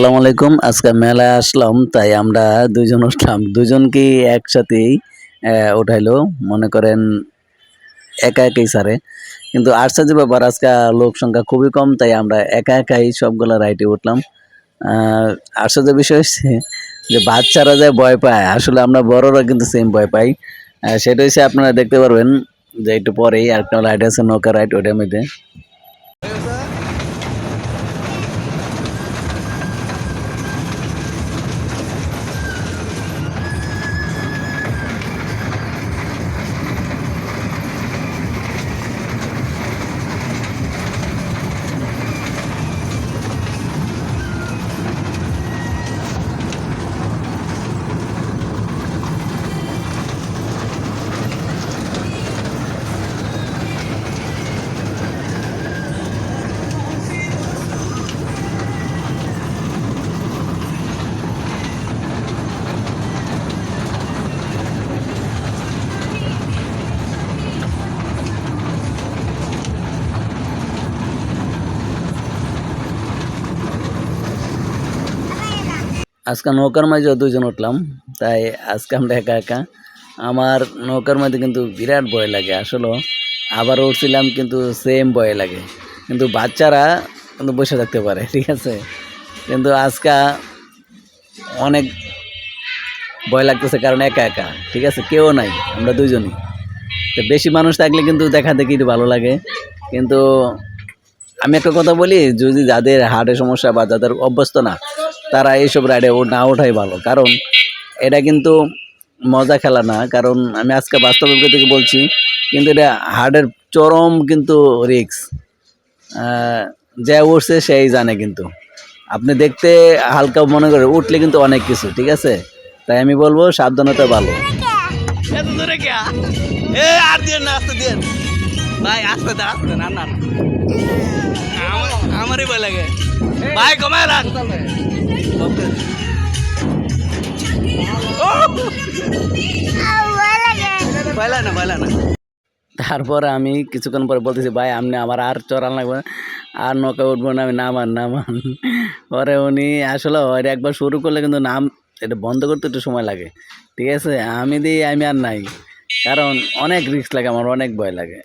আসসালামু আলাইকুম। আজকে মেলায় আসলাম, তাই আমরা দুইজন উঠলাম। দুজনকেই একসাথেই উঠাইলো। মনে করেন একা একাই ছাড়ে। কিন্তু আশ্চর্যের ব্যাপার, আজকে লোক সংখ্যা খুবই কম, তাই আমরা একা একাই সবগুলা রাইডে উঠলাম। আশ্চর্যের বিষয় হচ্ছে যে বাচ্চারা যে ভয় পায়, আসলে আমরা বড়রা কিন্তু সেম ভয় পাই। সেটা হচ্ছে আপনারা দেখতে পারবেন যে একটু পরেই আরেকটা রাইড আছে, নৌকা রাইড, ওটার মধ্যে। আজকে নৌকার মাঝে দুইজন উঠলাম, তাই আজকে আমরা একা একা। আমার নৌকার মাঝে কিন্তু বিরাট ভয় লাগে আসলে। আবার উঠছিলাম কিন্তু সেম ভয় লাগে, কিন্তু বাচ্চারা কিন্তু বসে থাকতে পারে, ঠিক আছে। কিন্তু আজকে অনেক ভয় লাগতেছে, কারণ একা একা, ঠিক আছে, কেউ নাই, আমরা দুইজনই। তো বেশি মানুষ থাকলে কিন্তু দেখা দেখি একটু ভালো লাগে। কিন্তু আমি একটা কথা বলি, যদি যাদের হার্টের সমস্যা বা যাদের অভ্যস্ত না, তারা এইসব রাইডে না ওঠাই ভালো। কারণ এটা কিন্তু মজা খেলা না, কারণ আমি আজকে বাস্তব অভিজ্ঞতা থেকে বলছি। কিন্তু এটা হার্টের চরম কিন্তু রিস্ক। যে উঠছে সেই জানে। কিন্তু আপনি দেখতে হালকা মনে করে উঠলে কিন্তু অনেক কিছু, ঠিক আছে। তাই আমি বলবো সাবধানতা ভালো। ভাই আস্তে আস্তে, না না আমারই ভয় লাগে ভাই, কমায় রাখ। তারপরে আমি কিছুক্ষণ পরে বলতেছি, ভাই আপনি আমার আর চড়ান লাগবে, আর নৌকা উঠবো না, আমি নামান নামান। পরে উনি আসলে ওইটা একবার শুরু করলে কিন্তু নাম এটা বন্ধ করতে একটু সময় লাগে, ঠিক আছে। আমি দিই, আমি আর নাই, কারণ অনেক রিস্ক লাগে, আমার অনেক ভয় লাগে।